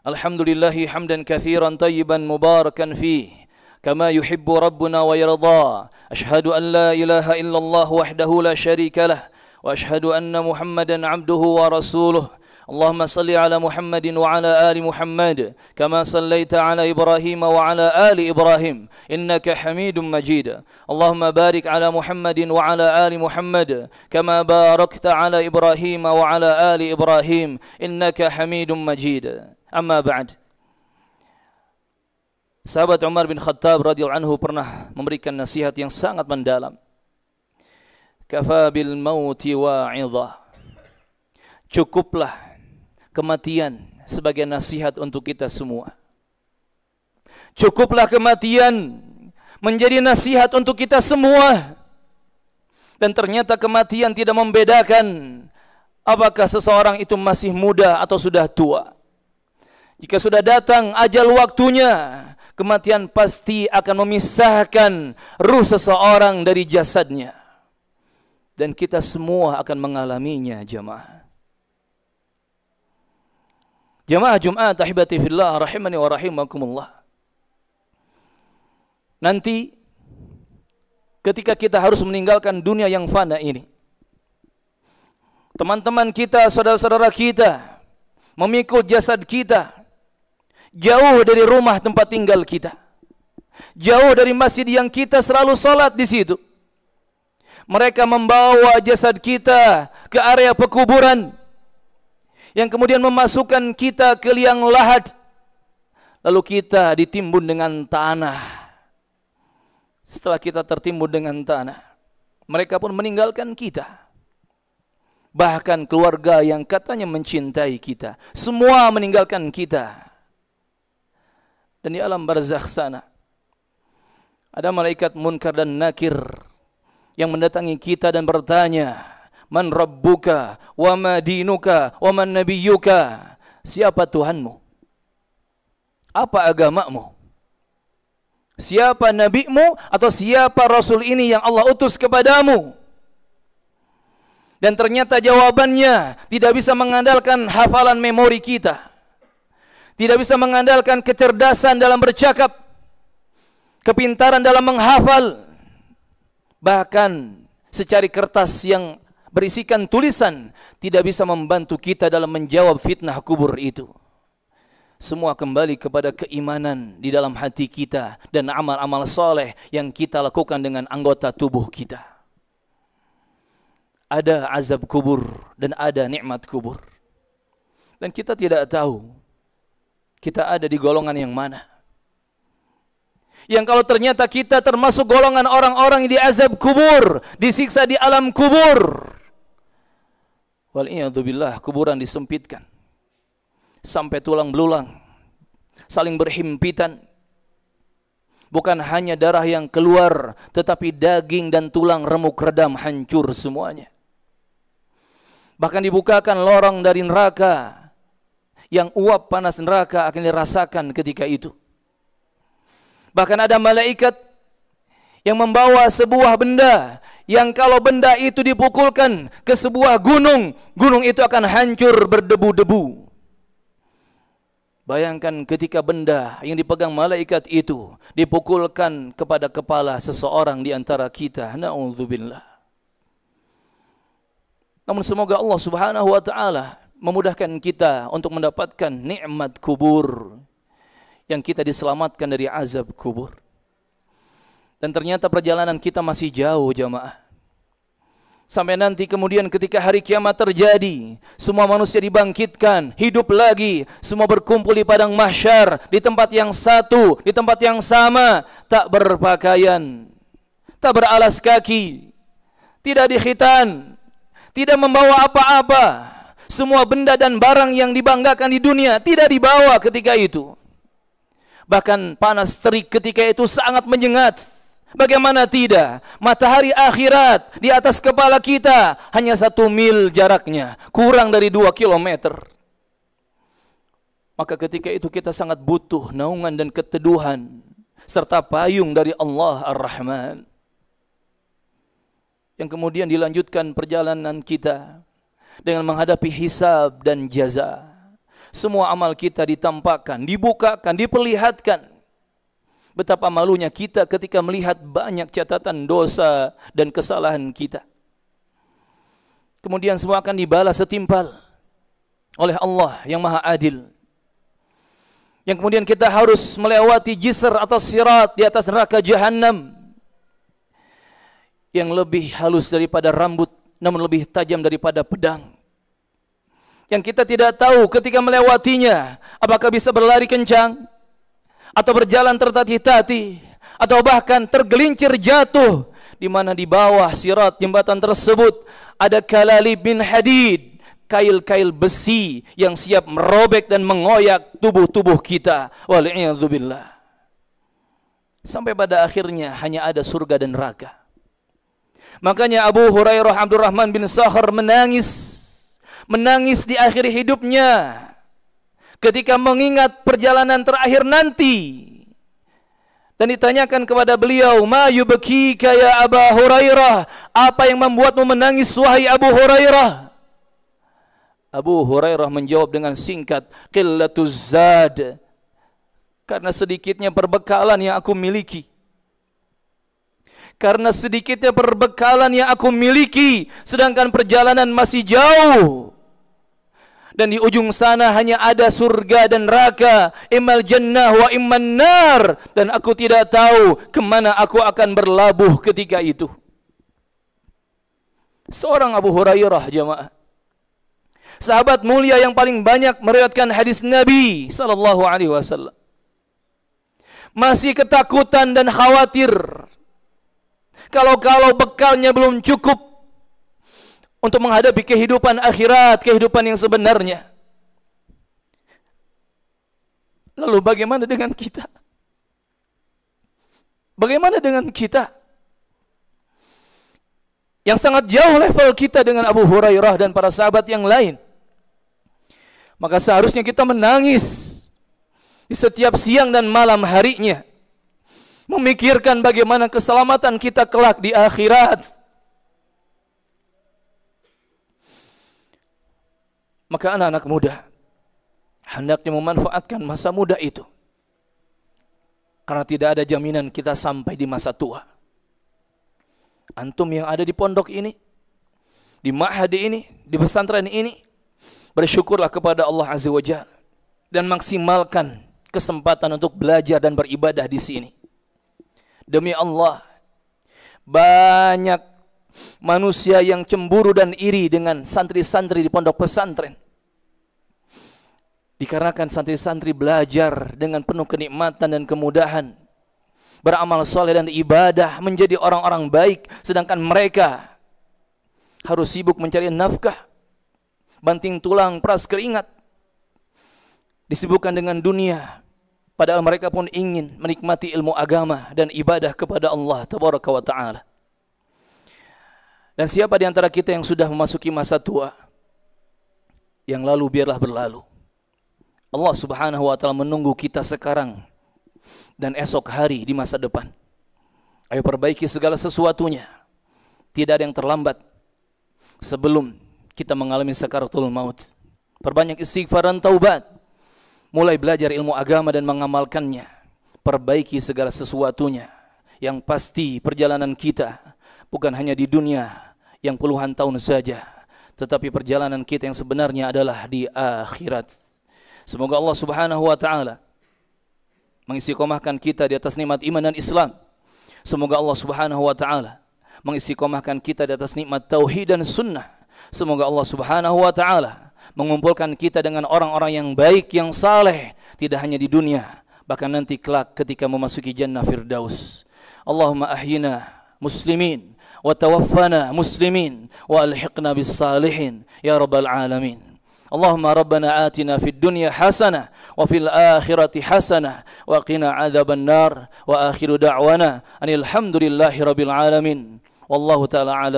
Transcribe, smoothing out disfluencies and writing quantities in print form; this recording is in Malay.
Alhamdulillahi hamdan kathiran tayyiban mubarakan fih kama yuhibbu rabbuna wa yarda. Ashhadu an la ilaha illallah wahdahu la syarika lah wa ashhadu anna Muhammadan abduhu wa rasuluh. Allahumma salli ala Muhammadin wa ala ali Muhammad kama sallaita ala Ibrahim wa ala ali Ibrahim innaka Hamidum Majid. Allahumma barik ala Muhammadin wa ala ali Muhammad kama barakta ala Ibrahim wa ala ali Ibrahim innaka Hamidum Majid. Amma ba'd. Sahabat Umar bin Khattab radhiyallahu anhu pernah memberikan nasihat yang sangat mendalam. Kafa bil mauti wa'idhah. Cukuplah kematian sebagai nasihat untuk kita semua. Cukuplah kematian menjadi nasihat untuk kita semua. Dan ternyata kematian tidak membedakan apakah seseorang itu masih muda atau sudah tua. Jika sudah datang ajal waktunya, kematian pasti akan memisahkan ruh seseorang dari jasadnya. Dan kita semua akan mengalaminya, jamaah. Jamaah Jumat ahibati fillah rahimani wa rahimakumullah. Nanti ketika kita harus meninggalkan dunia yang fana ini, teman-teman kita, saudara-saudara kita memikul jasad kita jauh dari rumah tempat tinggal kita, jauh dari masjid yang kita selalu salat di situ. Mereka membawa jasad kita ke area pekuburan yang kemudian memasukkan kita ke liang lahat, lalu kita ditimbun dengan tanah. Setelah kita tertimbun dengan tanah, mereka pun meninggalkan kita. Bahkan keluarga yang katanya mencintai kita, semua meninggalkan kita. Dan di alam barzakh sana ada malaikat munkar dan nakir yang mendatangi kita dan bertanya, man rabbuka wa ma dinuka wa man nabiyyuka. Siapa Tuhanmu? Apa agamamu? Siapa nabimu atau siapa rasul ini yang Allah utus kepadamu? Dan ternyata jawabannya tidak bisa mengandalkan hafalan memori kita, tidak bisa mengandalkan kecerdasan dalam bercakap, kepintaran dalam menghafal. Bahkan secari kertas yang berisikan tulisan tidak bisa membantu kita dalam menjawab fitnah kubur itu. Semua kembali kepada keimanan di dalam hati kita dan amal-amal soleh yang kita lakukan dengan anggota tubuh kita. Ada azab kubur dan ada nikmat kubur. Dan kita tidak tahu kita ada di golongan yang mana. Yang kalau ternyata kita termasuk golongan orang-orang yang diazab kubur, disiksa di alam kubur, wal'iyadzubillah, kuburan disempitkan sampai tulang belulang, saling berhimpitan. Bukan hanya darah yang keluar, tetapi daging dan tulang remuk redam hancur semuanya. Bahkan dibukakan lorong dari neraka, yang uap panas neraka akan dirasakan ketika itu. Bahkan ada malaikat yang membawa sebuah benda, yang kalau benda itu dipukulkan ke sebuah gunung, gunung itu akan hancur berdebu-debu. Bayangkan ketika benda yang dipegang malaikat itu dipukulkan kepada kepala seseorang di antara kita. Na'udzubillah. Namun semoga Allah Subhanahu wa taala memudahkan kita untuk mendapatkan nikmat kubur, yang kita diselamatkan dari azab kubur. Dan ternyata perjalanan kita masih jauh, jamaah. Sampai nanti kemudian ketika hari kiamat terjadi, semua manusia dibangkitkan, hidup lagi, semua berkumpul di padang mahsyar, di tempat yang satu, di tempat yang sama, tak berpakaian, tak beralas kaki, tidak dikhitan, tidak membawa apa-apa. Semua benda dan barang yang dibanggakan di dunia tidak dibawa ketika itu. Bahkan panas terik ketika itu sangat menyengat. Bagaimana tidak? Matahari akhirat di atas kepala kita hanya 1 mil jaraknya, kurang dari 2 kilometer. Maka ketika itu kita sangat butuh naungan dan keteduhan serta payung dari Allah Ar-Rahman. Yang kemudian dilanjutkan perjalanan kita dengan menghadapi hisab dan jaza. semua amal kita ditampakkan, dibukakan, diperlihatkan. Betapa malunya kita ketika melihat banyak catatan dosa dan kesalahan kita. Kemudian semua akan dibalas setimpal oleh Allah yang Maha Adil. Yang kemudian kita harus melewati jisr atau sirat di atas neraka jahanam yang lebih halus daripada rambut, namun lebih tajam daripada pedang. Yang kita tidak tahu ketika melewatinya, apakah bisa berlari kencang, atau berjalan tertatih-tatih, atau bahkan tergelincir jatuh, di mana di bawah sirat jembatan tersebut ada kalalib min hadid, kail-kail besi yang siap merobek dan mengoyak tubuh-tubuh kita. Wal'iyadzubillah. Sampai pada akhirnya hanya ada surga dan neraka. Makanya Abu Hurairah Abdurrahman bin Sakhar menangis di akhir hidupnya ketika mengingat perjalanan terakhir nanti. Dan ditanyakan kepada beliau, "Ma yubkika ya Abu Hurairah?" Apa yang membuatmu menangis wahai Abu Hurairah? Abu Hurairah menjawab dengan singkat, "Qillatuz zad." Karena sedikitnya perbekalan yang aku miliki. Karena sedikitnya perbekalan yang aku miliki, sedangkan perjalanan masih jauh. Dan di ujung sana hanya ada surga dan neraka, immal jannah wa imman nar, dan aku tidak tahu kemana aku akan berlabuh ketika itu. Seorang Abu Hurairah, jamaah, sahabat mulia yang paling banyak meriwayatkan hadis Nabi sallallahu alaihi wasallam, masih ketakutan dan khawatir kalau bekalnya belum cukup untuk menghadapi kehidupan akhirat, kehidupan yang sebenarnya. Lalu bagaimana dengan kita? Bagaimana dengan kita yang sangat jauh level kita dengan Abu Hurairah dan para sahabat yang lain? Maka seharusnya kita menangis di setiap siang dan malam harinya, memikirkan bagaimana keselamatan kita kelak di akhirat. Maka anak-anak muda hendaknya memanfaatkan masa muda itu, karena tidak ada jaminan kita sampai di masa tua. Antum yang ada di pondok ini, di ma'had ini, di pesantren ini, bersyukurlah kepada Allah Azza wa Jalla dan maksimalkan kesempatan untuk belajar dan beribadah di sini. Demi Allah, banyak manusia yang cemburu dan iri dengan santri-santri di pondok pesantren. Dikarenakan santri-santri belajar dengan penuh kenikmatan dan kemudahan, beramal soleh dan ibadah, menjadi orang-orang baik, sedangkan mereka harus sibuk mencari nafkah, banting tulang, peras keringat, disibukkan dengan dunia. Padahal mereka pun ingin menikmati ilmu agama dan ibadah kepada Allah Tabaraka wa Ta'ala. Dan siapa di antara kita yang sudah memasuki masa tua, yang lalu biarlah berlalu. Allah Subhanahu wa Ta'ala menunggu kita sekarang dan esok hari di masa depan. Ayo perbaiki segala sesuatunya. Tidak ada yang terlambat sebelum kita mengalami sakaratul maut. Perbanyak istighfar dan taubat. Mulai belajar ilmu agama dan mengamalkannya. Perbaiki segala sesuatunya. Yang pasti perjalanan kita bukan hanya di dunia yang puluhan tahun saja, tetapi perjalanan kita yang sebenarnya adalah di akhirat. Semoga Allah Subhanahu wa Ta'ala mengistiqomahkan kita di atas nikmat iman dan Islam. Semoga Allah Subhanahu wa Ta'ala mengistiqomahkan kita di atas nikmat tauhid dan sunnah. Semoga Allah Subhanahu wa Ta'ala mengumpulkan kita dengan orang-orang yang baik, yang saleh, tidak hanya di dunia, bahkan nanti kelak ketika memasuki jannah firdaus. Allahumma ahyina muslimin wa tawaffana muslimin wa alhiqna bis salihin ya rabbal alamin. Allahumma rabbana atina fid dunya hasanah wa fil akhirati hasanah wa qina adzaban nar wa akhiru da'wana anil hamdulillahi rabbil alamin. Wallahu ta'ala alam.